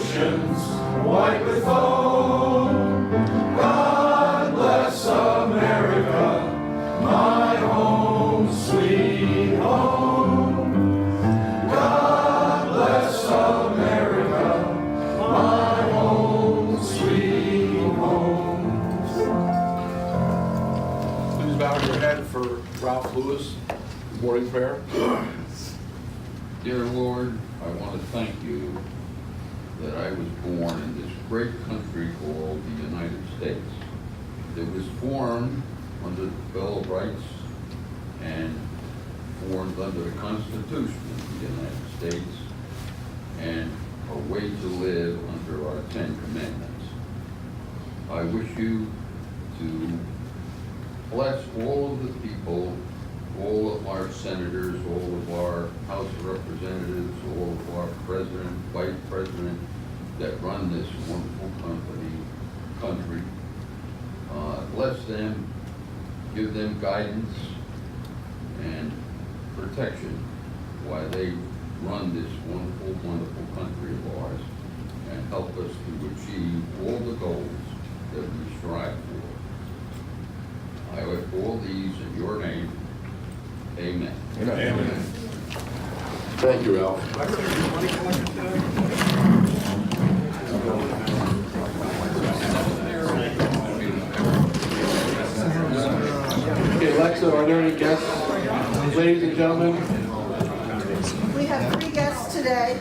oceans white with foam. God bless America, my home, sweet home. God bless America, my home, sweet home. Please bow your head for Ralph Lewis, morning prayer. Dear Lord, I want to thank you that I was born in this great country called the United States. It was formed under the Bill of Rights and formed under the Constitution of the United States and a way to live under our 10 Commandments. I wish you to bless all of the people, all of our senators, all of our House of Representatives, all of our president, vice president that run this wonderful country. Bless them, give them guidance and protection while they run this wonderful, wonderful country of ours, and help us to achieve all the goals that we strive for. I ask all these in your name. Amen. Amen. Thank you, Ralph. Okay, Alexa, are there any guests? Ladies and gentlemen? We have 3 guests today.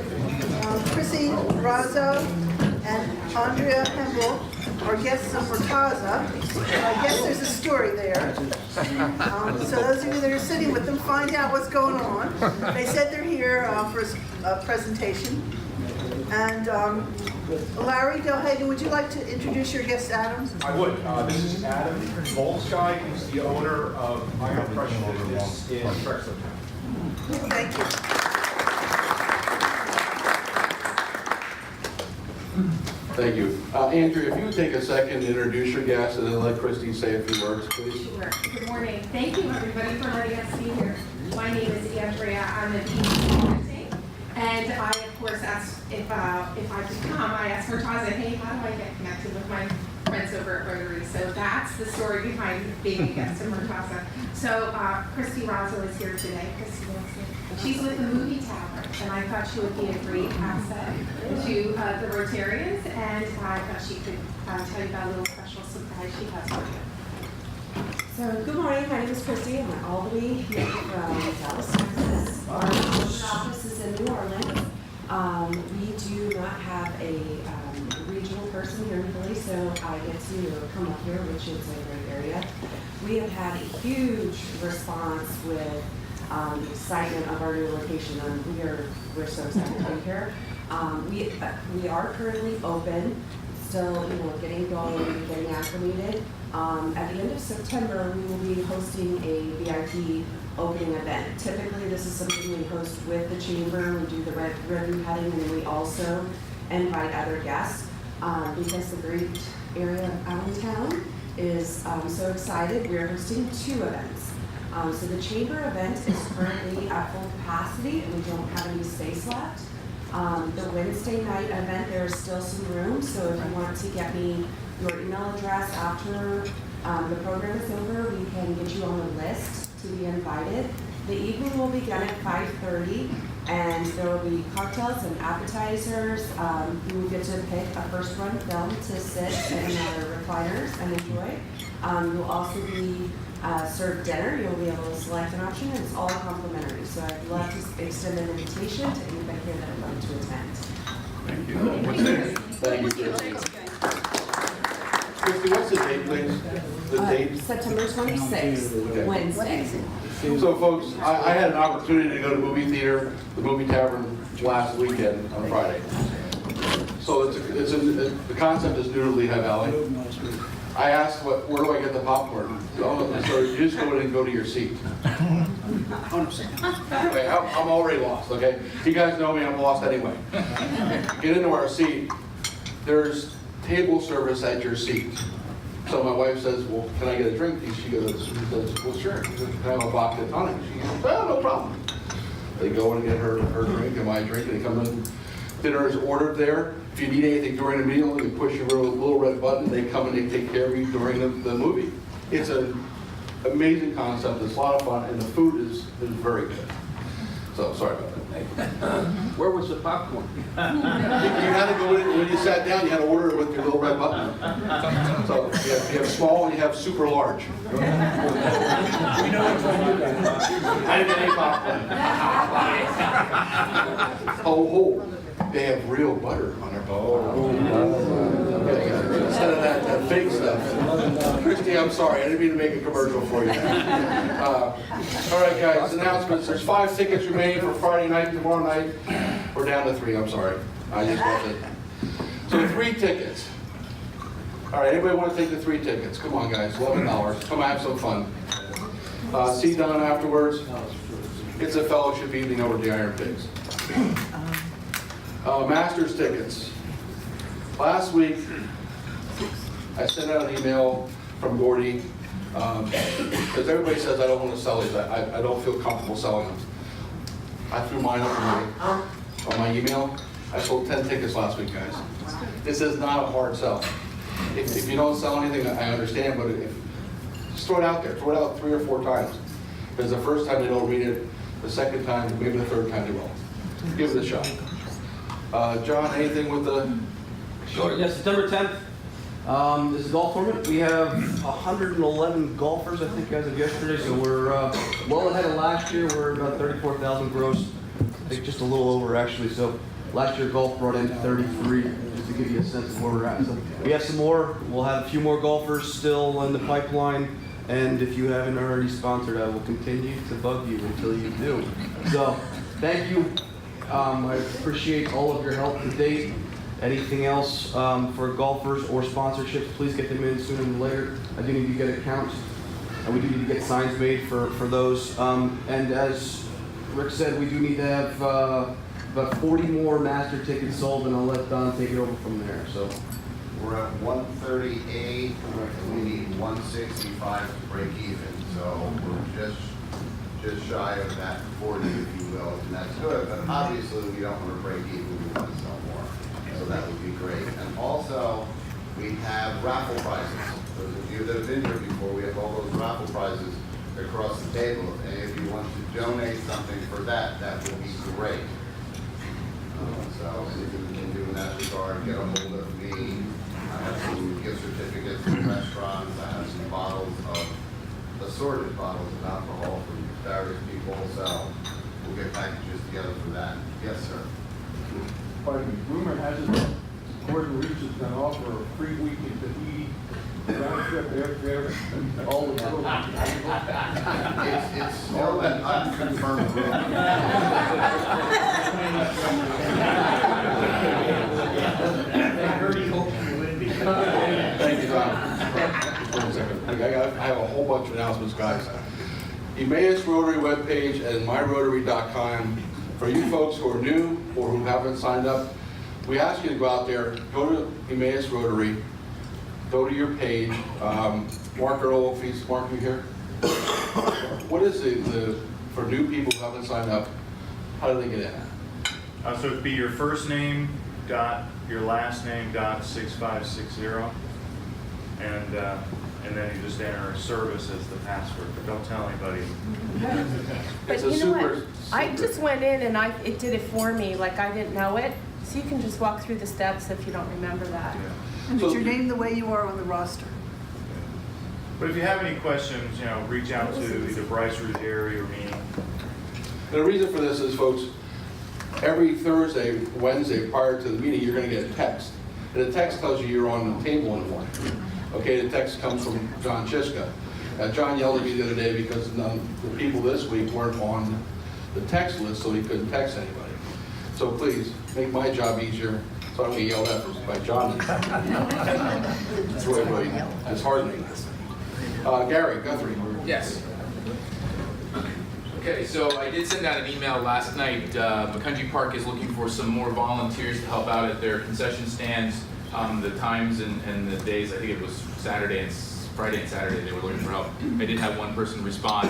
Chrissy Razzo and Andrea Hempel are guests of Murtaza. I guess there's a story there. So those of you that are sitting with them, find out what's going on. They said they're here for a presentation. And Larry Delhagen, would you like to introduce your guest, Adam? I would. This is Adam Volsky, who's the owner of Iron Fresh Business in Trexlertown. Thank you. Thank you. Andrew, if you would take a second to introduce your guest and then let Christy say a few words, please. Sure. Good morning. Thank you, everybody, for letting us be here. My name is Andrea. I'm the VP, and I, of course, asked if I could come. I asked Murtaza, hey, how do I get connected with my friends over at Rotary? So that's the story behind being a guest of Murtaza. So Christy Razzo is here today. Christy, she's with the Movie Tower, and I thought she would be a great asset to the Rotarians, and I thought she could tell you about a little special surprise she has for you. So, good morning. My name is Christy. I'm an Albany native from Dallas, Texas. Our corporate office is in New Orleans. We do not have a regional person here in Philly, so I get to come up here, which is a great area. We have had a huge response with the excitement of our new location, and we're so excited to be here. We are currently open, still getting going, getting acclimated. At the end of September, we will be hosting a VIP opening event. Typically, this is something we host with the chamber. We do the ribbon cutting, and then we also invite other guests because the great area of Allentown is so excited. We are hosting 2 events. So the chamber event is currently at full capacity, and we don't have any space left. The Wednesday night event, there is still some room, so if you want to get me your email address after the program is over, we can get you on the list to be invited. The evening will begin at 5:30, and there will be cocktails and appetizers. You will get to pick a first-run film to sit in our recliners and enjoy. You'll also be served dinner. You'll be able to select an option, and it's all complimentary. So I'd love to extend an invitation to anybody here that would like to attend. Thank you. Thank you, Christy. Christy, what's the date, please? The date? September 26th, Okay. Wednesday. So, folks, I had an opportunity to go to movie theater, the Movie Tavern, last weekend on Friday. So the concept is new to Lehigh Valley. I asked, where do I get the popcorn? So you just go in and go to your seat. 100%. Anyway, I'm already lost, okay? You guys know me, I'm lost anyway. Get into our seat. There's table service at your seat. So my wife says, well, can I get a drink? She says, well, sure. Can I have a vodka tonic? She goes, oh, no problem. They go and get her drink and my drink, and they come in. Dinner is ordered there. If you need anything during the meal, you push your little red button, they come and they take care of you during the movie. It's an amazing concept, it's a lot of fun, and the food is very good. So, sorry about that. Where was the popcorn? You had to go in, when you sat down, you had to order it with your little red button. So, you have small and you have super large. I didn't get any popcorn. Oh, they have real butter on their instead of that fake stuff. Christy, I'm sorry, I didn't mean to make a commercial for you. All right, guys, announcements. There's 5 tickets remaining for Friday night, tomorrow night. We're down to 3, I'm sorry. I just left it. So 3 tickets. All right, anybody want to take the 3 tickets? Come on, guys, $11. Come have some fun. See Don afterwards. It's a fellowship evening over at the Iron Pigs. Masters tickets. Last week, I sent out an email from Gordy, because everybody says I don't want to sell these. I don't feel comfortable selling them. I threw mine up on my email. I sold 10 tickets last week, guys. This is not a hard sell. If you don't sell anything, I understand, but just throw it out there. Throw it out 3 or 4 times. Because the first time they don't read it, the second time, maybe the third time they will. Give it a shot. John, anything with the... Sure, yes, September 10th. This is golf tournament. We have 111 golfers, I think, as of yesterday, so we're well ahead of last year. We're about 34,000 gross. I think just a little over, actually. So last year, golf brought in 33, just to give you a sense of where we're at. So we have some more. We'll have a few more golfers still in the pipeline. And if you haven't already sponsored, I will continue to bug you until you do. So thank you. I appreciate all of your help to date. Anything else for golfers or sponsorships, please get them in sooner than later. I do need to get accounts, and we do need to get signs made for those. And as Rick said, we do need to have about 40 more master tickets sold, and I'll let Don take it over from there. So we're at 138, and we need 165 to break even. So we're just shy of that 40, if you will, and that's good. But obviously, we don't want to break even. We want to sell more. So that would be great. And also, we have raffle prizes. Those of you that have been here before, we have all those raffle prizes across the table. And if you want to donate something for that, that would be great. So anything we can do in that regard, get a hold of me. I have some gift certificates from restaurants. I have some bottles of, assorted bottles of alcohol from various people. So we'll get packages together for that. Yes, sir. Pardon me, rumor has it that Gordon Reach is going to offer a free week in Tahiti, round trip airfare, all the world. It's still an unconfirmed rumor. Thank you, Don. I have a whole bunch of announcements, guys. Emmaus Rotary webpage and myrotary.com. For you folks who are new or who haven't signed up, we ask you to go out there, go to Emmaus Rotary, go to your page, Mark Earl, if he's Mark, you here? What is for new people who haven't signed up, how do they get in? So it'd be your first name dot your last name dot 6560, and then you just enter service as the password, but don't tell anybody. But It's a you know what? super- I just went in and it did it for me, like I didn't know it. So you can just walk through the steps if you don't remember that. And So- is your name the way you are on the roster? But if you have any questions, reach out to either Bryce Ruggieri or me. The reason for this is, folks, every Thursday, Wednesday, prior to the meeting, you're gonna get a text. And the text tells you you're on the table in the morning. Okay, the text comes from John Chiska. John yelled at me the other day because the people this week weren't on the text list, so he couldn't text anybody. So please, make my job easier, so I don't get yelled at by John. It's really disheartening. Gary Guthrie. Yes. Okay, so I did send out an email last night. McCungy Park is looking for some more volunteers to help out at their concession stands. The times and the days, I think it was Friday and Saturday, they were looking for help. I did have one person respond.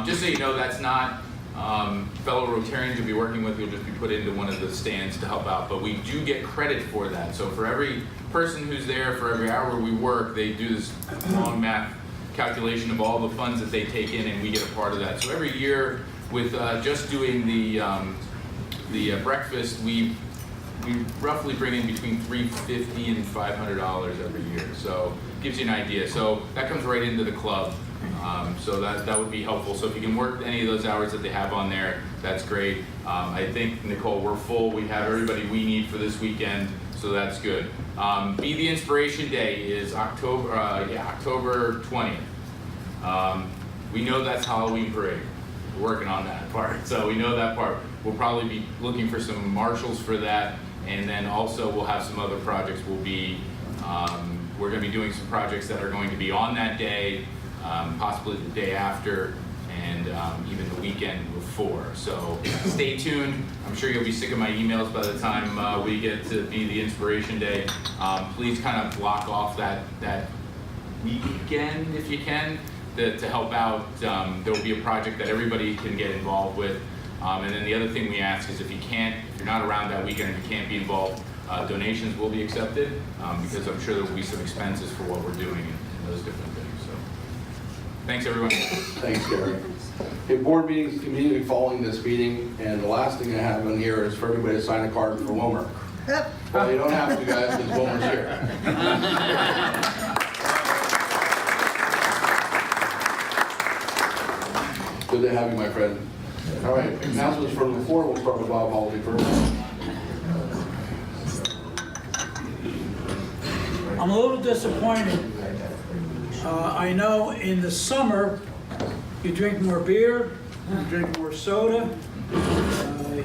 Just so you know, that's not fellow Rotarians you'll be working with, you'll just be put into one of the stands to help out. But we do get credit for that. So for every person who's there, for every hour we work, they do this long math calculation of all the funds that they take in, and we get a part of that. So every year, with just doing the breakfast, we roughly bring in between $350 and $500 every year. So gives you an idea. So that comes right into the club. So that would be helpful. So if you can work any of those hours that they have on there, that's great. I think, Nicole, we're full. We have everybody we need for this weekend, so that's good. Be the Inspiration Day is October 20th. We know that's Halloween parade. We're working on that part, so we know that part. We'll probably be looking for some marshals for that, and then also we'll have some other projects. We're going to be doing some projects that are going to be on that day, possibly the day after, and even the weekend before. So stay tuned. I'm sure you'll be sick of my emails by the time we get to be the Inspiration Day. Please kind of block off that weekend if you can to help out. There will be a project that everybody can get involved with. And then the other thing we ask is if you're not around that weekend, if you can't be involved, donations will be accepted because I'm sure there will be some expenses for what we're doing and those different things. So, thanks everyone. Thanks, Gary. Okay, board meetings immediately following this meeting, and the last thing I have on here is for everybody to sign a card for Wilmer. Well, you don't have to, guys, because Wilmer's here. Good to have you, my friend. All right, announcements from the floor. We'll start with Bob Holiday first. I'm a little disappointed. I know in the summer, you drink more beer, you drink more soda,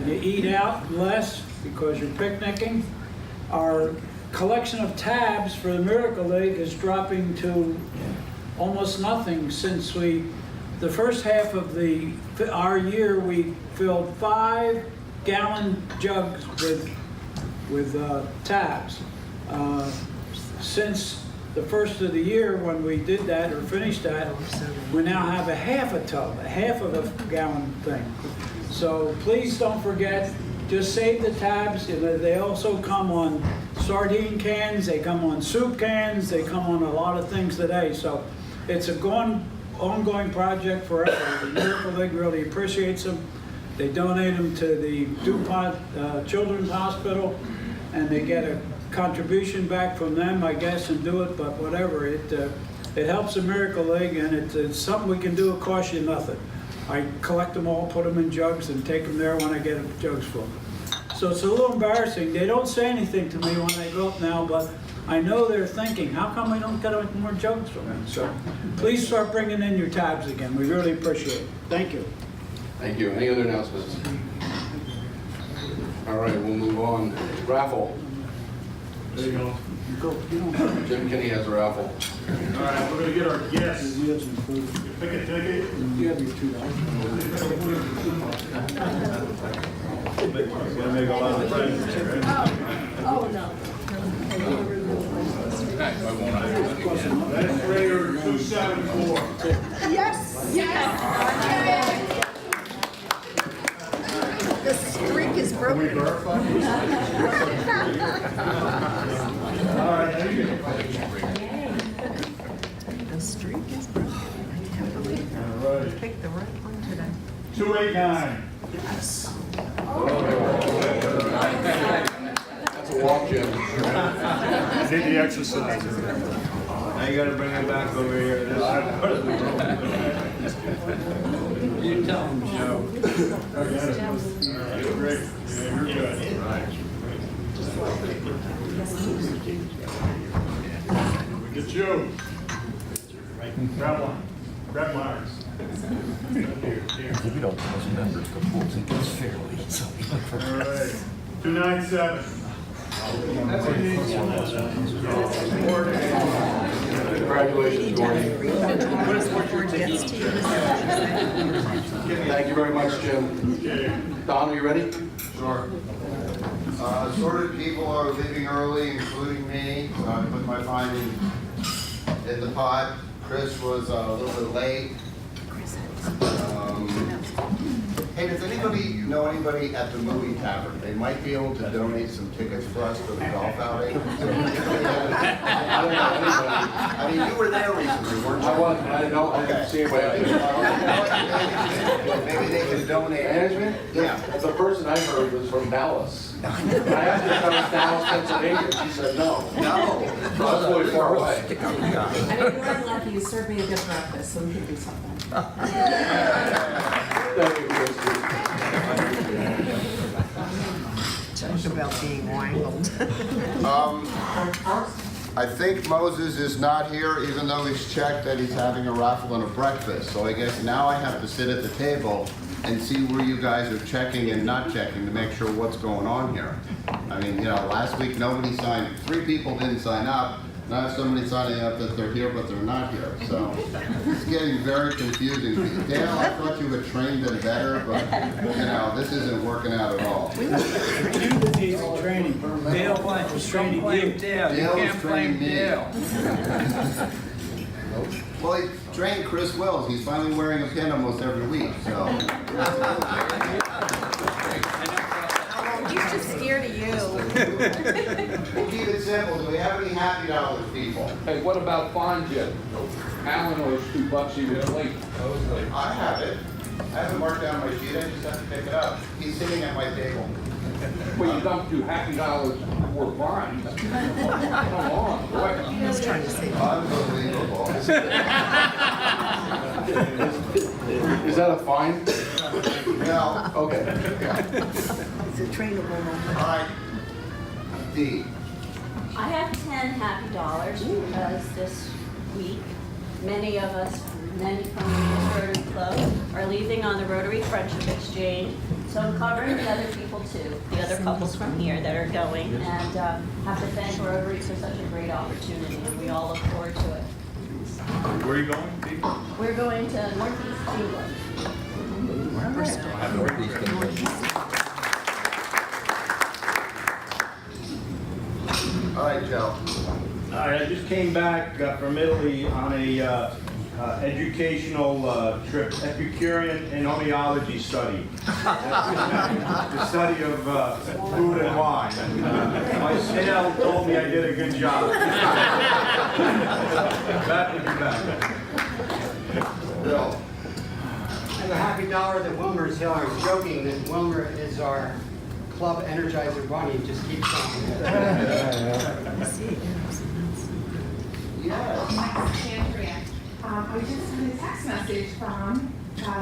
you eat out less because you're picnicking. Our collection of tabs for the Miracle League is dropping to almost nothing since the first half of our year, we filled 5-gallon jugs with tabs. Since the first of the year, when we did that or finished that, we now have a half a gallon thing. So please don't forget, just save the tabs. They also come on sardine cans, they come on soup cans, they come on a lot of things today. So it's an ongoing project forever. The Miracle League really appreciates them. They donate them to the DuPont Children's Hospital, and they get a contribution back from them, I guess, and do it, but whatever. It helps the Miracle League, and it's something we can do. It costs you nothing. I collect them all, put them in jugs, and take them there when I get jugs full. So it's a little embarrassing. They don't say anything to me when I go up now, but I know they're thinking, how come we don't get more jugs from them? So please start bringing in your tabs again. We really appreciate it. Thank you. Thank you. Any other announcements? All right, we'll move on. Raffle. There you go. Jim Kinney has a raffle. All right, we're gonna get our guests. You have some food. Pick a ticket. You have your $2. Gonna make a lot of friends here, right? Oh, no. That's Raider 274. Yes, yes. The streak is Can we broken. verify? All right, thank you. The streak is broken. I can't believe it. All right. Picked the right one today. 289. Yes. That's a walk, Jim. Did the exercise. Now you gotta bring it back over here. You tell them, Joe. You're great. Yeah, you're good. We get you. Grab one. Grab Myers. If we don't cause members to vote, it goes fairly, so. All right. 297. Congratulations, Gordy. Thank you very much, Jim. Don, are you ready? Sure. Assorted people are leaving early, including me. So I put my finding in the pot. Chris was a little bit late. Hey, Hey, does anybody know anybody at the movie tavern? They might be able to donate some tickets for us for the golf outing. I don't know anybody. I mean, you were there recently, weren't you? I wasn't, I didn't see anybody. Maybe they could donate. Management? Yeah. The person I heard was from Dallas. I asked her if that was Dallas, Pennsylvania, she said no. No. That's really far away. I mean, you are lucky, you served me a good breakfast, so we can do something. Thank you, Christy. Talk about being wangled. I think Moses is not here, even though he's checked that he's having a raffle and a breakfast. So I guess now I have to sit at the table and see where you guys are checking and not checking to make sure what's going on here. I mean, you know, last week nobody signed, 3 people didn't sign up. Now somebody's signing up that they're here, but they're not here. So it's getting very confusing. Dale, I thought you had trained them better, but, you know, this isn't working out at all. You need some training. Dale was training you. Dale was training me. Well, he trained Chris Wells. He's finally wearing a pin almost every week, so. He's just scared of you. We'll keep it simple. Do we have any happy dollars, people? Hey, what about fine jet? Alan owes $2, he was late. I have it. I have it marked down on my sheet. I just have to pick it up. He's sitting at my table. Well, you don't do happy dollars for fines. Come on, boy. He was trying to say. Unbelievable. Is that a fine? No. Okay. It's a trainable moment. All right. D. I have 10 happy dollars because this week, many of us, many from the Rotary Club are leaving on the Rotary Friendship Exchange. So I'm covering the other people too, the other couples from here that are going, and have to thank Rotary for such a great opportunity, and we all look forward to it. Where are you going, Pete? We're going to Northeast England. All right, Joe. All right, I just came back from Italy on a educational trip, Epicurean and homeology study. The study of food and wine. My scale told me I did a good job. Glad to be back. Bill. I have a happy dollar that Wilmer's here. I was joking that Wilmer is our club energizer bunny, just keeps on. Andrea, I just got a text message from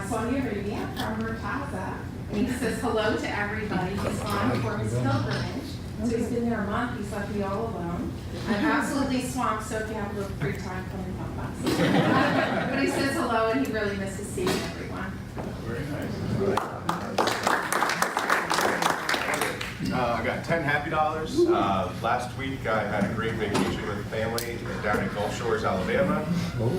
Sonia Rubia from Murtaza, and he says hello to everybody. He's on for his pilgrimage, so he's been there a month. He's left me all alone. I'm absolutely swamped, so if you have a little free time, come and help us. But he says hello, and he really misses seeing everyone. Very nice. I got 10 happy dollars. Last week I had a great vacation with the family down in Gulf Shores, Alabama.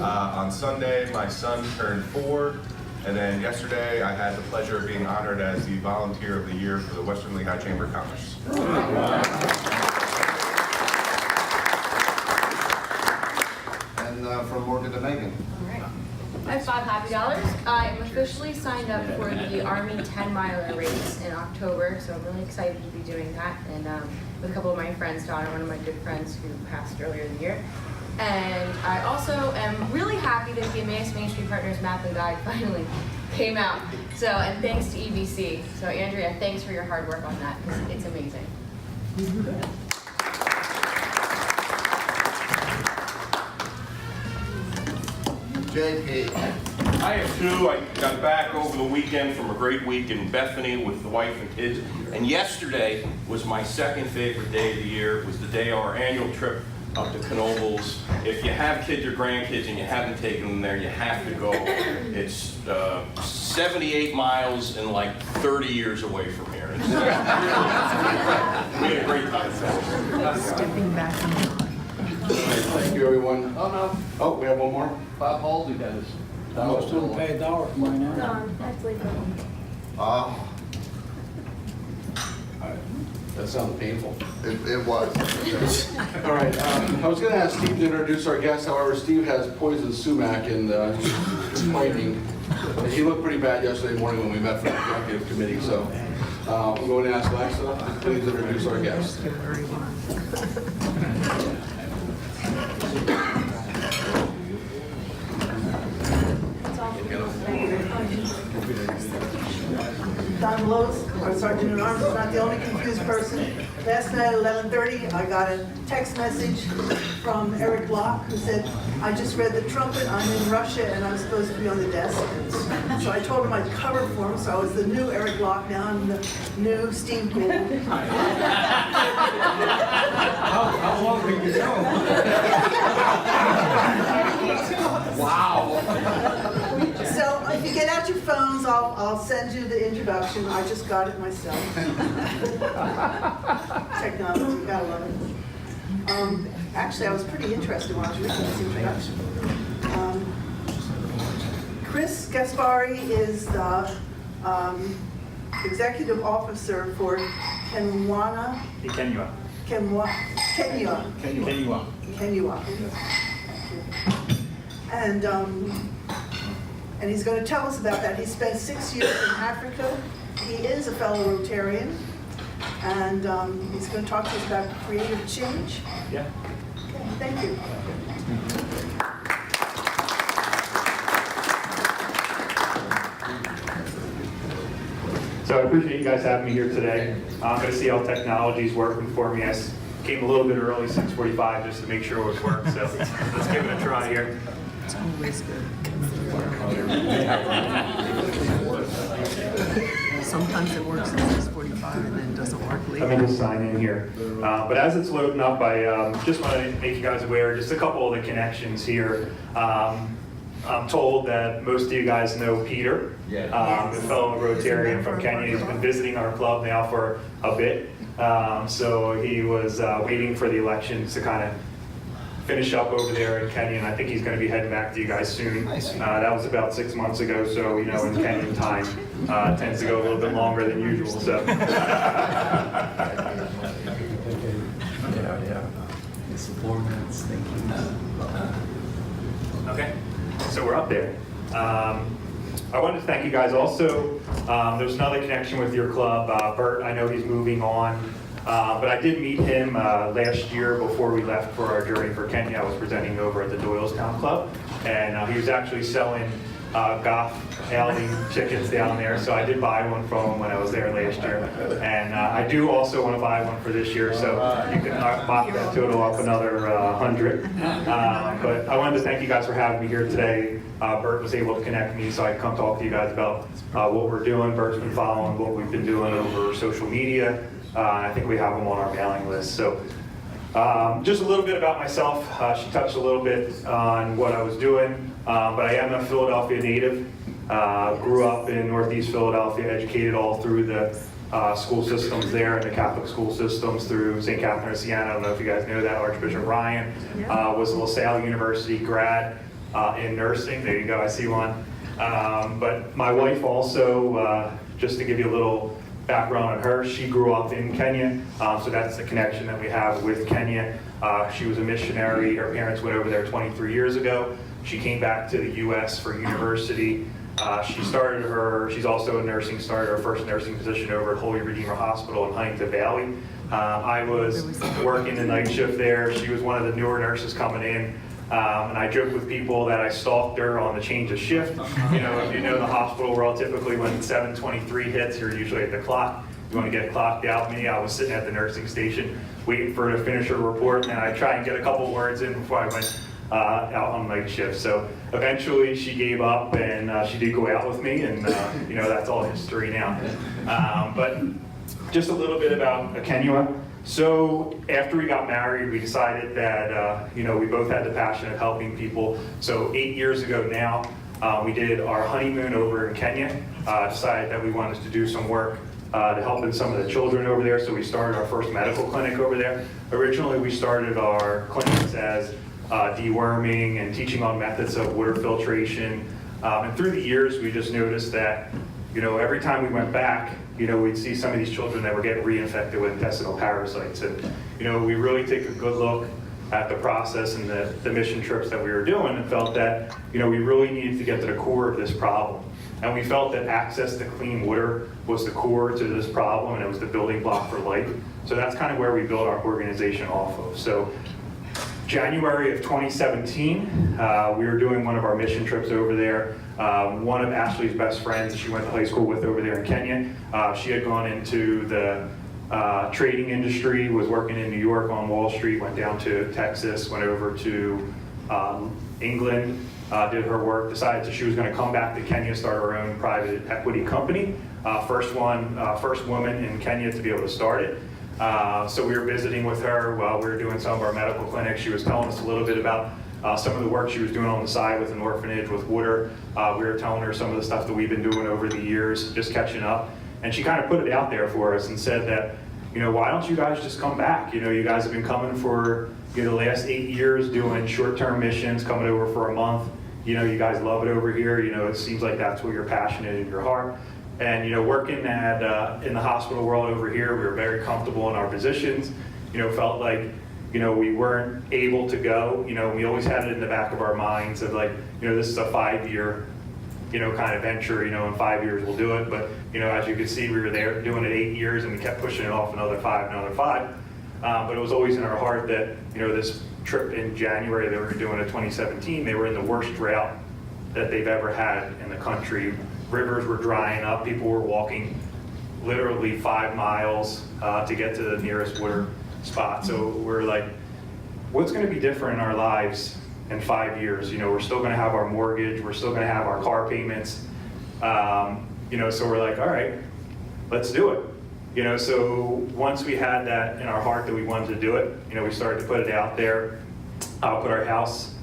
On Sunday my son turned 4, and then yesterday I had the pleasure of being honored as the Volunteer of the Year for the Western Lehigh Chamber of Commerce. And from Morgan to Megan. I have 5 happy dollars. I am officially signed up for the Army 10-miler race in October, so I'm really excited to be doing that, and with a couple of my friends, Donna, one of my good friends who passed earlier in the year. And I also am really happy that the Emmaus Main Street Partners Map and Guide finally came out. So, and thanks to EBC. So Andrea, thanks for your hard work on that, because it's amazing. JP. I have 2. I got back over the weekend from a great week in Bethany with the wife and kids. And yesterday was my second favorite day of the year. It was the day of our annual trip up to Knoebels. If you have kids or grandkids and you haven't taken them there, you have to go. It's 78 miles and like 30 years away from here. We had a great time. Stepping back in time. Thank you, everyone. Oh, no, Oh, we have one more? Bob Halsey got his. Most of them pay $1 for mine now. That sounds painful. It was. All right, I was going to ask Steve to introduce our guest. However, Steve has poison sumac and he's complaining. And he looked pretty bad yesterday morning when we met for the executive committee, so I'm going to ask Alexa to please introduce our guest. Don Lowe's, our Sergeant at Arms, is not the only confused person. Last night at 11:30, I got a text message from Eric Block who said, I just read the trumpet, I'm in Russia and I'm supposed to be on the desk. So I told him I'd cover for him, so I was the new Eric Block, now I'm the new Steve Gould. How long did you know? Wow. So if you get out your phones, I'll send you the introduction. I just got it myself. Technology, gotta love it. Actually, I was pretty interested when I was reading this introduction. Chris Gasperi is the executive officer for Ekenywa. And he's going to tell us about that. He spent 6 years in Africa. He is a fellow Rotarian. And he's going to talk to us about creative change. Yeah. Okay, thank you. So I appreciate you guys having me here today. I'm going to see how technology's working for me. I came a little bit early, 6:45, just to make sure it was working. So let's give it a try here. It's always good. Sometimes it works at 6:45 and then it doesn't work later. Let me just sign in here. But as it's loading up, I just want to make you guys aware, just a couple of the connections here. I'm told that most of you guys know Peter, the fellow Rotarian from Kenya. He's been visiting our club now for a bit. So he was waiting for the elections to kind of finish up over there in Kenya, and I think he's going to be heading back to you guys soon. That was about 6 months ago, so you know, in Kenyan time tends to go a little bit longer than usual. So. It's 4 minutes. Thank you. Okay, so we're up there. I wanted to thank you guys also. There's another connection with your club, Bert. I know he's moving on. But I did meet him last year before we left for our journey for Kenya. I was presenting over at the Doylestown Club, and he was actually selling Goff Alley chickens down there, so I did buy one from him when I was there last year. And I do also want to buy one for this year, so you can mop that total up another 100. But I wanted to thank you guys for having me here today. Bert was able to connect me, so I can come talk to you guys about what we're doing. Bert's been following what we've been doing over social media. I think we have them on our mailing list. So just a little bit about myself. She touched a little bit on what I was doing, but I am a Philadelphia native. Grew up in Northeast Philadelphia, educated all through the school systems there and the Catholic school systems through St. Catherine of Siena. I don't know if you guys know that. Archbishop Ryan was a LaSalle University grad in nursing. There you go, I see one. But my wife also, just to give you a little background on her, she grew up in Kenya, so that's the connection that we have with Kenya. She was a missionary. Her parents went over there 23 years ago. She came back to the U.S. for university. She's also a nursing, started her first nursing position over at Holy Redeemer Hospital in Huntington Valley. I was working the night shift there. She was one of the newer nurses coming in. And I joke with people that I stalked her on the change of shift. You know, if you know the hospital world, typically when 7:23 hits, you're usually at the clock. You want to get clocked out. Me, I was sitting at the nursing station waiting for her to finish her report, and I try and get a couple words in before I went out on night shift. So eventually she gave up, and she did go out with me, and you know, that's all history now. But just a little bit about Ekenywa. So after we got married, we decided that you know, we both had the passion of helping people. So 8 years ago now, we did our honeymoon over in Kenya. Decided that we wanted to do some work to help in some of the children over there. So we started our first medical clinic over there. Originally, we started our clinics as deworming and teaching on methods of water filtration. And through the years, we just noticed that, you know, every time we went back, you know, we'd see some of these children that were getting reinfected with intestinal parasites. And, you know, we really take a good look at the process and the mission trips that we were doing, and felt that, we really needed to get to the core of this problem. And we felt that access to clean water was the core to this problem, and it was the building block for life. So that's kind of where we built our organization off of. So January of 2017, we were doing one of our mission trips over there. One of Ashley's best friends that she went to high school with over there in Kenya, she had gone into the trading industry, was working in New York on Wall Street, went down to Texas, went over to England, did her work, decided that she was going to come back to Kenya, start her own private equity company. First woman in Kenya to be able to start it. So we were visiting with her while we were doing some of our medical clinics. She was telling us a little bit about some of the work she was doing on the side with an orphanage, with water. We were telling her some of the stuff that we've been doing over the years, just catching up. And she kind of put it out there for us and said that, why don't you guys just come back? You guys have been coming for the last 8 years doing short-term missions, coming over for a month. You guys love it over here. It seems like that's what you're passionate in your heart. And working in the hospital world over here, we were very comfortable in our positions. Felt like we weren't able to go. We always had it in the back of our minds of like, this is a 5-year, kind of venture. In 5 years we'll do it. But as you can see, we were there doing it 8 years, and we kept pushing it off another 5, another 5. But it was always in our heart that this trip in January that we were doing in 2017, they were in the worst drought that they've ever had in the country. Rivers were drying up. People were walking literally 5 miles to get to the nearest water spot. So we're like, what's going to be different in our lives in 5 years? We're still going to have our mortgage. We're still going to have our car payments. So we're like, all right, let's do it. So once we had that in our heart that we wanted to do it, we started to put it out there. Put our house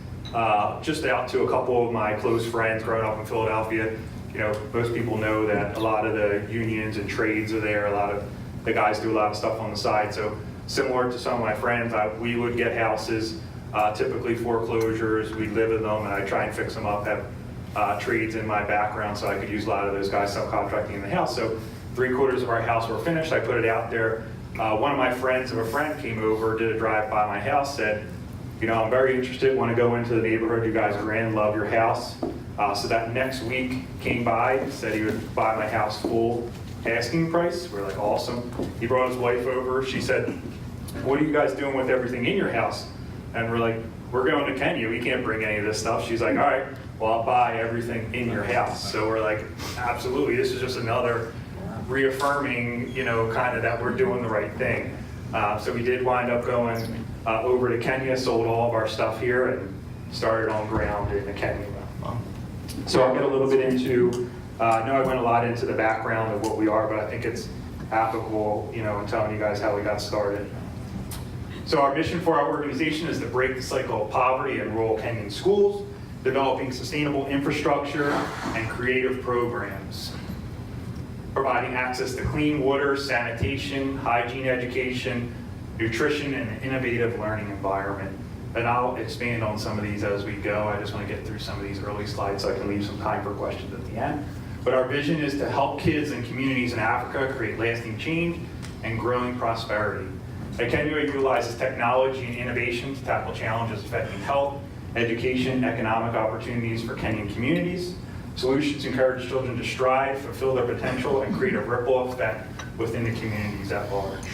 just out to a couple of my close friends growing up in Philadelphia. Most people know that a lot of the unions and trades are there. A lot of the guys do a lot of stuff on the side. So similar to some of my friends, we would get houses, typically foreclosures. We'd live in them, and I'd try and fix them up, have trades in my background, so I could use a lot of those guys subcontracting in the house. So 3/4 of our house were finished. I put it out there. One of my friends of a friend came over, did a drive by my house, said, I'm very interested, want to go into the neighborhood you guys are in, love your house. So that next week came by, said he would buy my house full asking price. We're like, awesome. He brought his wife over. She said, what are you guys doing with everything in your house? And we're like, we're going to Kenya. We can't bring any of this stuff. She's like, all right, well, I'll buy everything in your house. So we're like, absolutely. This is just another reaffirming, kind of that we're doing the right thing. So we did wind up going over to Kenya, sold all of our stuff here, and started on ground in Ekenywa. So I'll get a little bit into, I know I went a lot into the background of what we are, but I think it's applicable, in telling you guys how we got started. So our mission for our organization is to break the cycle of poverty in rural Kenyan schools, developing sustainable infrastructure and creative programs, providing access to clean water, sanitation, hygiene education, nutrition, and an innovative learning environment. And I'll expand on some of these as we go. I just want to get through some of these early slides so I can leave some time for questions at the end. But our vision is to help kids and communities in Africa create lasting change and growing prosperity. Ekenywa utilizes technology and innovation to tackle challenges affecting health, education, and economic opportunities for Kenyan communities. Solutions encourage children to strive, fulfill their potential, and create a ripple effect within the communities at large.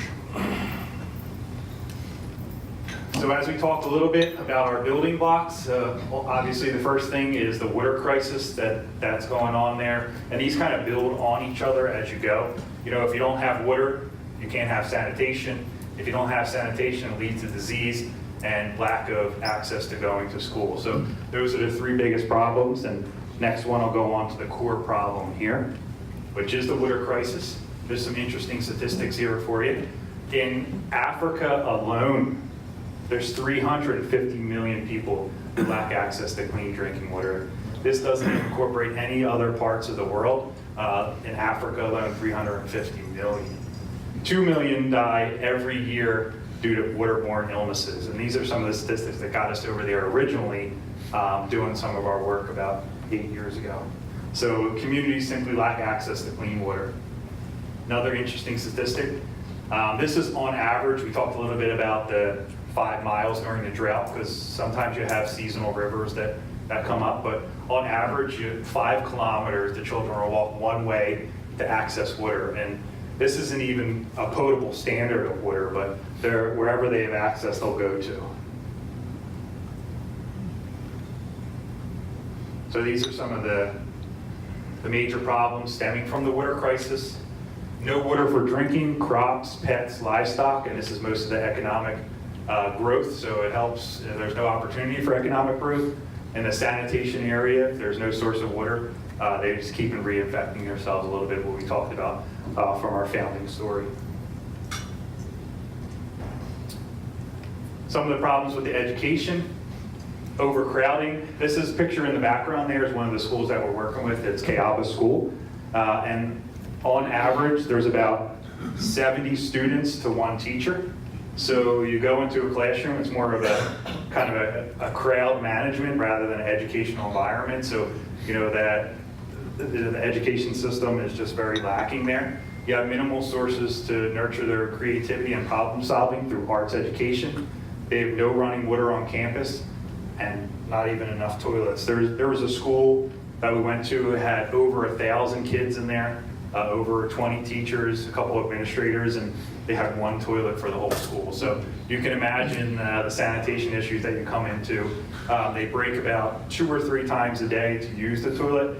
So as we talked a little bit about our building blocks, obviously the first thing is the water crisis that's going on there. And these kind of build on each other as you go. If you don't have water, you can't have sanitation. If you don't have sanitation, it leads to disease and lack of access to going to school. So those are the 3 biggest problems. And next one, I'll go on to the core problem here, which is the water crisis. There's some interesting statistics here for you. In Africa alone, there's 350 million people who lack access to clean drinking water. This doesn't incorporate any other parts of the world. In Africa alone, 350 million. 2 million die every year due to waterborne illnesses. And these are some of the statistics that got us over there originally doing some of our work about 8 years ago. So communities simply lack access to clean water. Another interesting statistic, this is on average. We talked a little bit about the 5 miles during the drought, because sometimes you have seasonal rivers that come up, but on average, 5 kilometers, the children will walk one way to access water. And this isn't even a potable standard of water, but wherever they have access, they'll go to. So these are some of the major problems stemming from the water crisis. No water for drinking, crops, pets, livestock, and this is most of the economic growth, so it helps. There's no opportunity for economic growth. In the sanitation area, if there's no source of water, they just keep reinfecting themselves a little bit, what we talked about from our founding story. Some of the problems with the education, overcrowding. This is a picture in the background there is one of the schools that we're working with. It's Kayaba School. And on average, there's about 70 students to one teacher. So you go into a classroom, it's more of a kind of a crowd management rather than an educational environment. So you know that the education system is just very lacking there. You have minimal sources to nurture their creativity and problem solving through arts education. They have no running water on campus and not even enough toilets. There was a school that we went to, it had over 1,000 kids in there, over 20 teachers, a couple administrators, and they had one toilet for the whole school. So you can imagine the sanitation issues that you come into. They break about 2 or 3 times a day to use the toilet.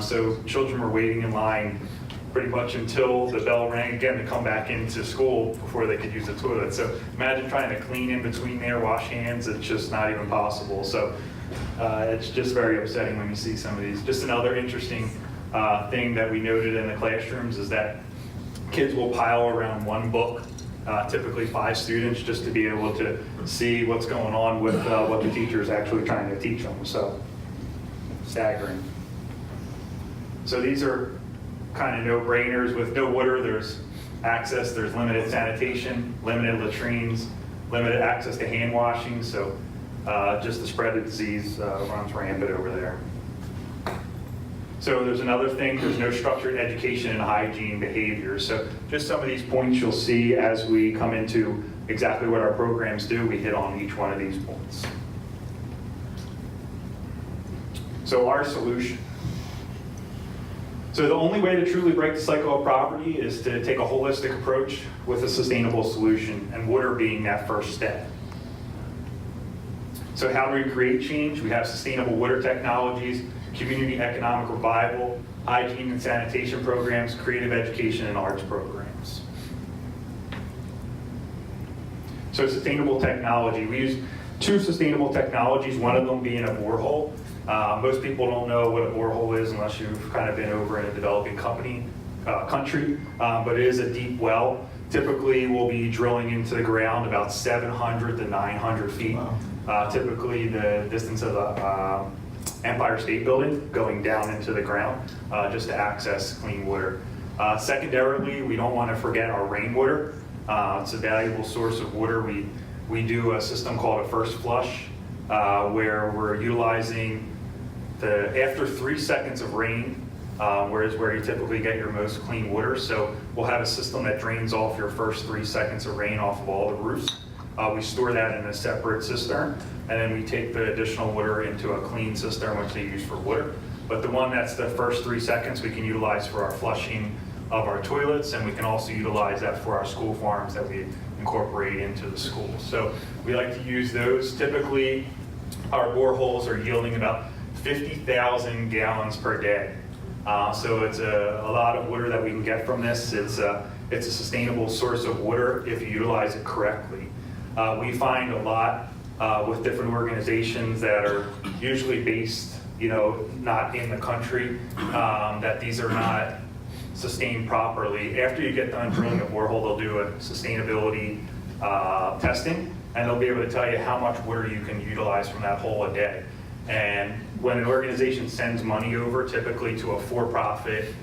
So children were waiting in line pretty much until the bell rang again to come back into school before they could use the toilet. So imagine trying to clean in between there, wash hands, it's just not even possible. So it's just very upsetting when you see some of these. Just another interesting thing that we noted in the classrooms is that kids will pile around one book, typically 5 students, just to be able to see what's going on with what the teacher is actually trying to teach them. So staggering. So these are kind of no-brainers. With no water, there's access, there's limited sanitation, limited latrines, limited access to hand washing, so just the spread of disease runs rampant over there. So there's another thing, there's no structured education and hygiene behaviors. So just some of these points you'll see as we come into exactly what our programs do, we hit on each one of these points. So our solution. So the only way to truly break the cycle of poverty is to take a holistic approach with a sustainable solution, and water being that first step. So how do we create change? We have sustainable water technologies, community economic revival, hygiene and sanitation programs, creative education and arts programs. So sustainable technology. We use 2 sustainable technologies, one of them being a borehole. Most people don't know what a borehole is unless you've kind of been over in a developing country, but it is a deep well. Typically, we'll be drilling into the ground about 700 to 900 feet. Wow. Typically, the distance of the Empire State Building going down into the ground just to access clean water. Secondarily, we don't want to forget our rainwater. It's a valuable source of water. We do a system called a first flush where we're utilizing after 3 seconds of rain, where you typically get your most clean water. So we'll have a system that drains off your first 3 seconds of rain off of all the roofs. We store that in a separate cistern, and then we take the additional water into a clean cistern, which they use for water. But the one that's the first 3 seconds we can utilize for our flushing of our toilets, and we can also utilize that for our school farms that we incorporate into the schools. So we like to use those. Typically, our boreholes are yielding about 50,000 gallons per day. So it's a lot of water that we can get from this. It's a sustainable source of water if you utilize it correctly. We find a lot with different organizations that are usually based, not in the country, that these are not sustained properly. After you get done drilling a borehole, they'll do a sustainability testing, and they'll be able to tell you how much water you can utilize from that hole a day. And when an organization sends money over, typically to a for-profit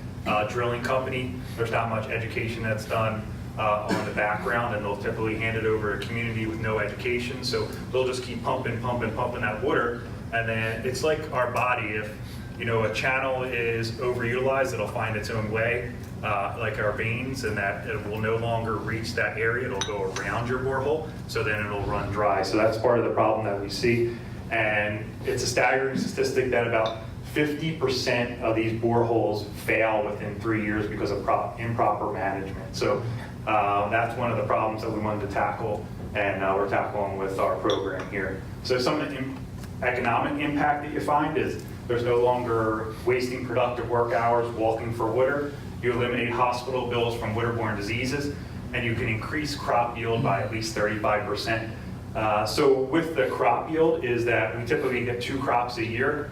drilling company, there's not much education that's done on the background, and they'll typically hand it over to a community with no education. So they'll just keep pumping that water, and then it's like our body. If a channel is overutilized, it'll find its own way, like our veins, and that it will no longer reach that area, it'll go around your borehole, so then it'll run dry. So that's part of the problem that we see. And it's a staggering statistic that about 50% of these boreholes fail within 3 years because of improper management. So that's one of the problems that we wanted to tackle, and we're tackling with our program here. So some of the economic impact that you find is there's no longer wasting productive work hours walking for water. You eliminate hospital bills from waterborne diseases, and you can increase crop yield by at least 35%. So with the crop yield is that we typically get 2 crops a year.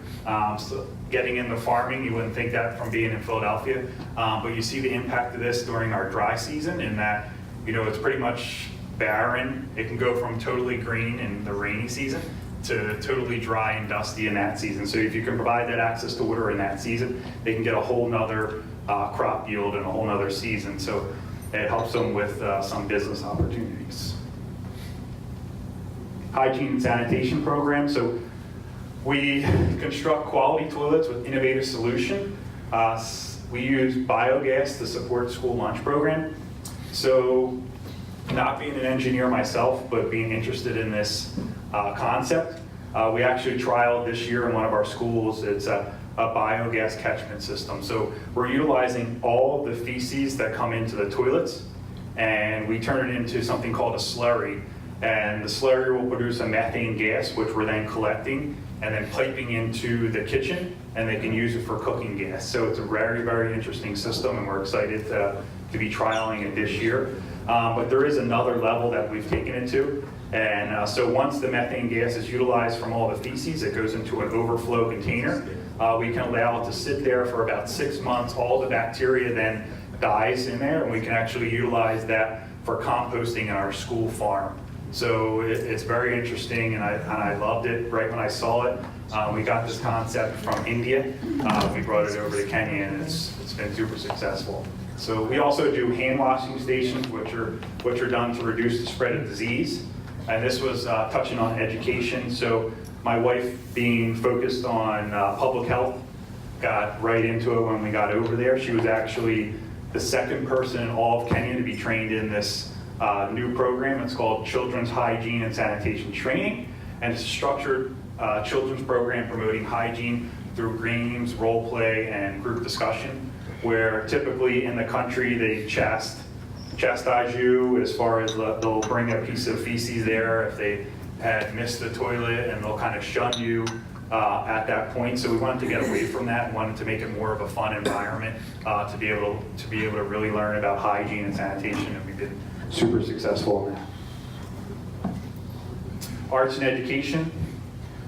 So getting into farming, you wouldn't think that from being in Philadelphia, but you see the impact of this during our dry season in that, it's pretty much barren. It can go from totally green in the rainy season to totally dry and dusty in that season. So if you can provide that access to water in that season, they can get a whole nother crop yield in a whole nother season. So it helps them with some business opportunities. Hygiene and sanitation program. So we construct quality toilets with innovative solution. We use biogas to support school lunch program. So not being an engineer myself, but being interested in this concept, we actually trialed this year in one of our schools. It's a biogas catchment system. So we're utilizing all of the feces that come into the toilets, and we turn it into something called a slurry. And the slurry will produce a methane gas, which we're then collecting and then piping into the kitchen, and they can use it for cooking gas. So it's a very, very interesting system, and we're excited to be trialing it this year. But there is another level that we've taken it to. And so once the methane gas is utilized from all the feces, it goes into an overflow container. We can allow it to sit there for about 6 months. All the bacteria then dies in there, and we can actually utilize that for composting in our school farm. So it's very interesting, and I loved it right when I saw it. We got this concept from India. We brought it over to Kenya, and it's been super successful. So we also do hand washing stations, which are done to reduce the spread of disease. And this was touching on education. So my wife, being focused on public health, got right into it when we got over there. She was actually the second person in all of Kenya to be trained in this new program. It's called Children's Hygiene and Sanitation Training, and it's a structured children's program promoting hygiene through games, role play, and group discussion, where typically in the country they chastise you as far as they'll bring a piece of feces there if they had missed the toilet, and they'll kind of shun you at that point. So we wanted to get away from that and wanted to make it more of a fun environment to be able to really learn about hygiene and sanitation, and we've been super successful in that. Arts and education.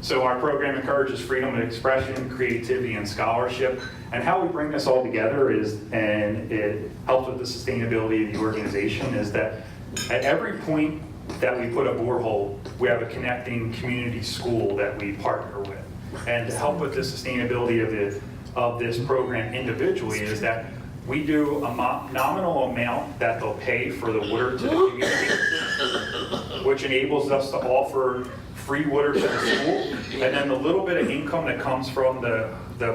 So our program encourages freedom of expression, creativity, and scholarship. And how we bring this all together is, and it helps with the sustainability of the organization, is that at every point that we put a borehole, we have a connecting community school that we partner with. And to help with the sustainability of this program individually is that we do a nominal amount that they'll pay for the water to the community, which enables us to offer free water to the school, and then the little bit of income that comes from the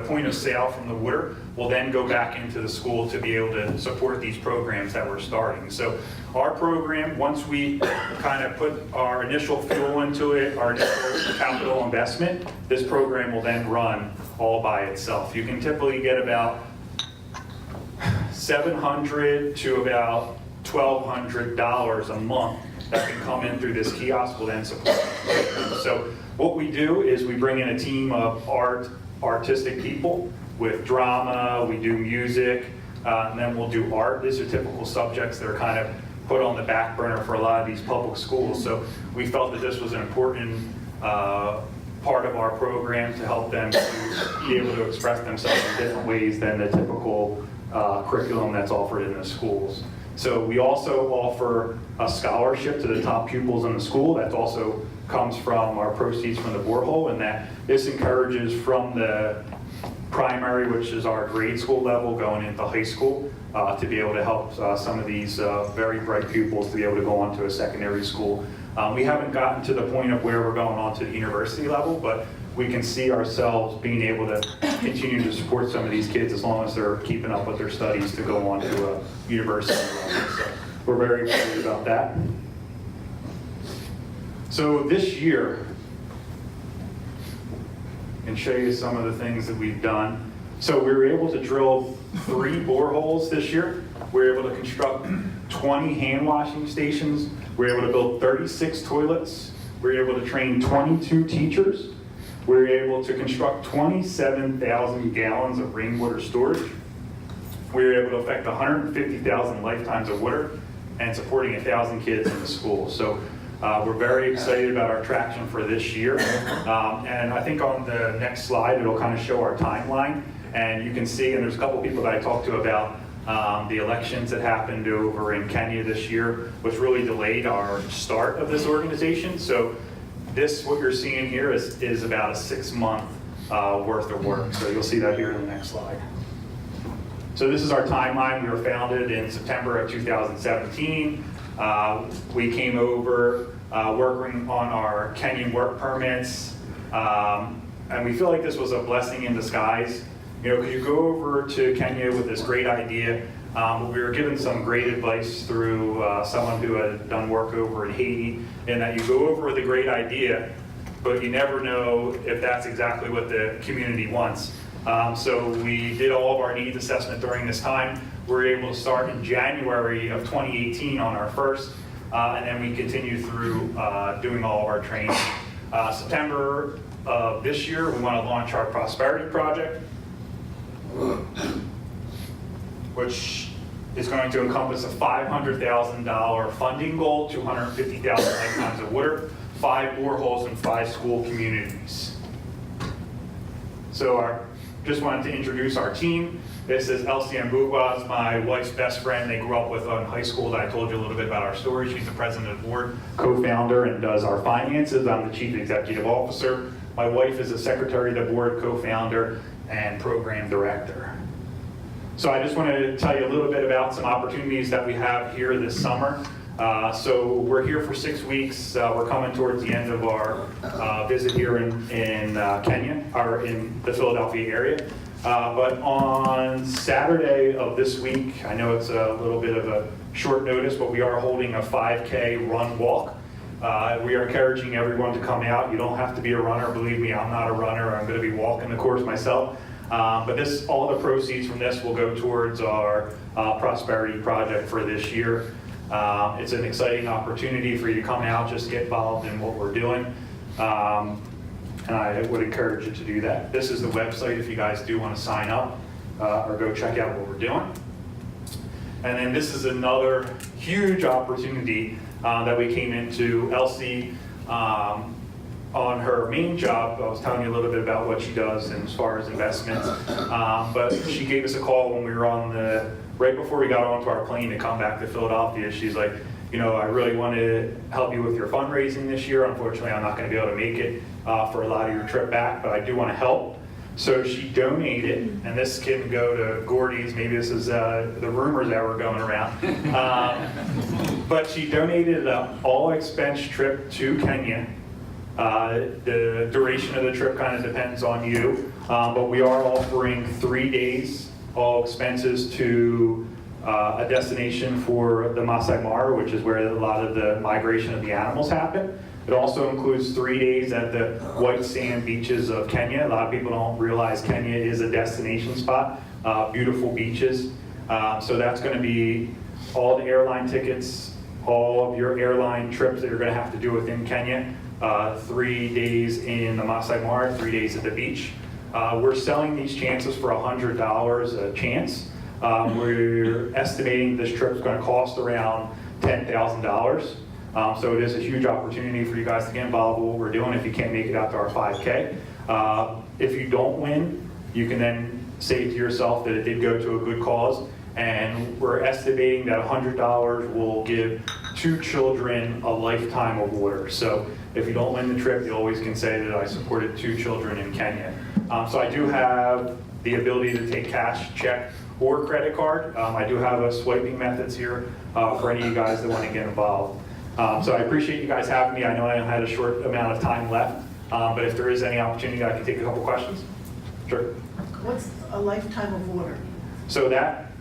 point of sale from the water will then go back into the school to be able to support these programs that we're starting. So our program, once we kind of put our initial fuel into it, our initial capital investment, this program will then run all by itself. You can typically get about $700 to about $1,200 a month that can come in through this kiosk will then support the program. So what we do is we bring in a team of artistic people with drama, we do music, and then we'll do art. These are typical subjects that are kind of put on the back burner for a lot of these public schools. So we felt that this was an important part of our program to help them to be able to express themselves in different ways than the typical curriculum that's offered in the schools. So we also offer a scholarship to the top pupils in the school. That also comes from our proceeds from the borehole, and that this encourages from the primary, which is our grade school level, going into high school, to be able to help some of these very bright pupils to be able to go on to a secondary school. We haven't gotten to the point of where we're going on to the university level, but we can see ourselves being able to continue to support some of these kids as long as they're keeping up with their studies to go on to a university level. So we're very excited about that. So this year, I can show you some of the things that we've done. So we were able to drill 3 boreholes this year. We were able to construct 20 hand washing stations. We were able to build 36 toilets. We were able to train 22 teachers. We were able to construct 27,000 gallons of rainwater storage. We were able to affect 150,000 lifetimes of water and supporting 1,000 kids in the school. So we're very excited about our traction for this year. And I think on the next slide, it'll kind of show our timeline. And you can see, and there's a couple people that I talked to about the elections that happened over in Kenya this year, which really delayed our start of this organization. So this, what you're seeing here, is about a 6-month worth of work. So you'll see that here in the next slide. So this is our timeline. We were founded in September of 2017. We came over working on our Kenyan work permits. And we feel like this was a blessing in disguise. You know, because you go over to Kenya with this great idea. We were given some great advice through someone who had done work over in Haiti, in that you go over with a great idea, but you never know if that's exactly what the community wants. So we did all of our needs assessment during this time. We were able to start in January of 2018 on our first, and then we continued through doing all of our training. September of this year, we want to launch our Prosperity Project, which is going to encompass a $500,000 funding goal, 250,000 lifetimes of water, 5 boreholes in 5 school communities. So just wanted to introduce our team. This is Elsie Mbugwa, my wife's best friend. They grew up with in high school. That I told you a little bit about our story. She's the president of the board, co-founder, and does our finances. I'm the chief executive officer. My wife is the secretary of the board, co-founder, and program director. So I just want to tell you a little bit about some opportunities that we have here this summer. So we're here for 6 weeks. We're coming towards the end of our visit here in Kenya, or in the Philadelphia area. But on Saturday of this week, I know it's a little bit of a short notice, but we are holding a 5K run walk. We are encouraging everyone to come out. You don't have to be a runner. Believe me, I'm not a runner. I'm going to be walking the course myself. But all the proceeds from this will go towards our Prosperity Project for this year. It's an exciting opportunity for you to come out, just get involved in what we're doing. And I would encourage you to do that. This is the website if you guys do want to sign up or go check out what we're doing. And then this is another huge opportunity that we came into. Elsie, on her main job, I was telling you a little bit about what she does as far as investments, but she gave us a call when we were right before we got onto our plane to come back to Philadelphia. She's like, you know, I really want to help you with your fundraising this year. Unfortunately, I'm not going to be able to make it for a lot of your trip back, but I do want to help. So she donated, and this can go to Gordy's, maybe this is the rumors that were going around, but she donated an all-expense trip to Kenya. The duration of the trip kind of depends on you, but we are offering 3 days, all expenses, to a destination for the Masai Mara, which is where a lot of the migration of the animals happen. It also includes 3 days at the white sand beaches of Kenya. A lot of people don't realize Kenya is a destination spot, beautiful beaches. So that's going to be all the airline tickets, all of your airline trips that you're going to have to do within Kenya. 3 days in the Masai Mara, 3 days at the beach. We're selling these chances for $100 a chance. We're estimating this trip is going to cost around $10,000. So it is a huge opportunity for you guys to get involved with what we're doing if you can't make it out to our 5K. If you don't win, you can then say to yourself that it did go to a good cause. And we're estimating that $100 will give 2 children a lifetime of water. So if you don't win the trip, you always can say that I supported 2 children in Kenya. So I do have the ability to take cash, check, or credit card. I do have a swiping methods here for any of you guys that want to get involved. So I appreciate you guys having me. I know I had a short amount of time left, But if there is any opportunity, I can take a couple questions. Sure. What's a lifetime of water? So that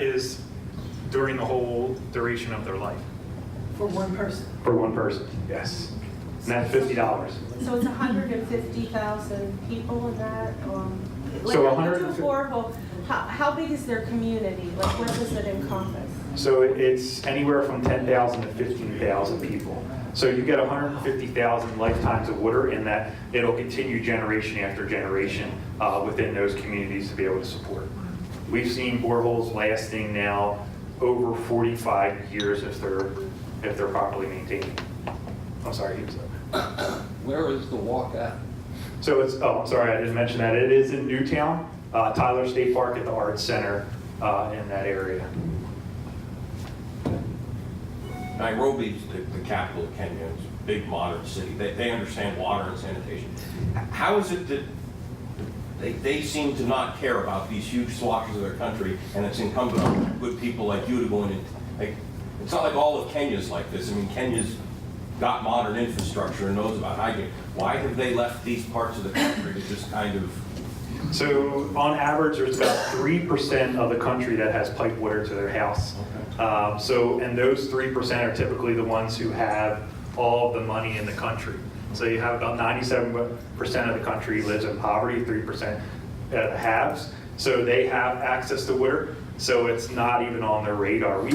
is during the whole duration of their life. For one person? For one person, yes. And that's $50. So it's 150,000 people in that, like So when you do a 150 borehole, how big is their community? Like what does it encompass? So it's anywhere from 10,000 to 15,000 people. So you get 150,000 lifetimes of water in that it'll continue generation after generation within those communities to be able to support. We've seen boreholes lasting now over 45 years if they're properly maintained. I'm sorry, he was up. Where is the walk at? So it's, oh, I'm sorry, I didn't mention that. It is in Newtown, Tyler State Park at the Arts Center in that area. Nairobi's the capital of Kenya. It's a big modern city. They understand water and sanitation. How is it that they seem to not care about these huge swaths of their country, and it's incumbent on good people like you to go in and, like, it's not like all of Kenya's like this. I mean, Kenya's got modern infrastructure and knows about hygiene. Why have they left these parts of the country to just kind of... So on average, there's about 3% of the country that has pipe water to their house. And those 3% are typically the ones who have all of the money in the country. So you have about 97% of the country lives in poverty, 3% haves. So they have access to water, so it's not even on their radar.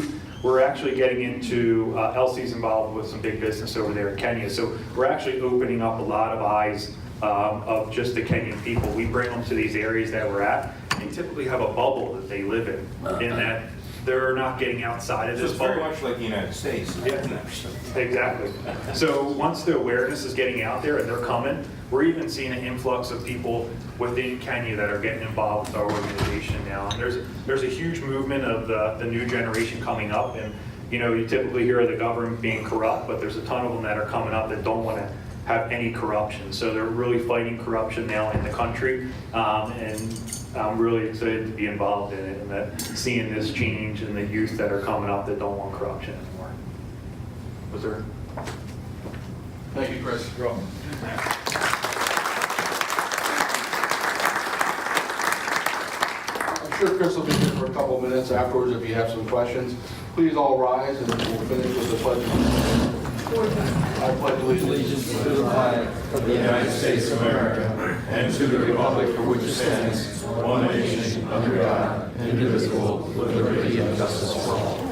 We're actually getting into, Elsie's involved with some big business over there in Kenya, so we're actually opening up a lot of eyes of just the Kenyan people. We bring them to these areas that we're at, and typically have a bubble that they live in that they're not getting outside of So this it's bubble. very much like the United States. Yeah, exactly. So once the awareness is getting out there and they're coming, we're even seeing an influx of people within Kenya that are getting involved with our organization now. And there's a huge movement of the new generation coming up, and you typically hear of the government being corrupt, but there's a ton of them that are coming up that don't want to have any corruption. So they're really fighting corruption now in the country, and I'm really excited to be involved in it, and that seeing this change in the youth that are coming up that don't want corruption anymore. Was there? Thank you, Chris. You're welcome. I'm sure Chris will be here for a couple minutes afterwards if you have some questions. Please all rise and we'll finish with the pledge. I pledge allegiance To the flag of the United States of America and to the republic for which it stands, one nation, under God, indivisible, with liberty and justice for all.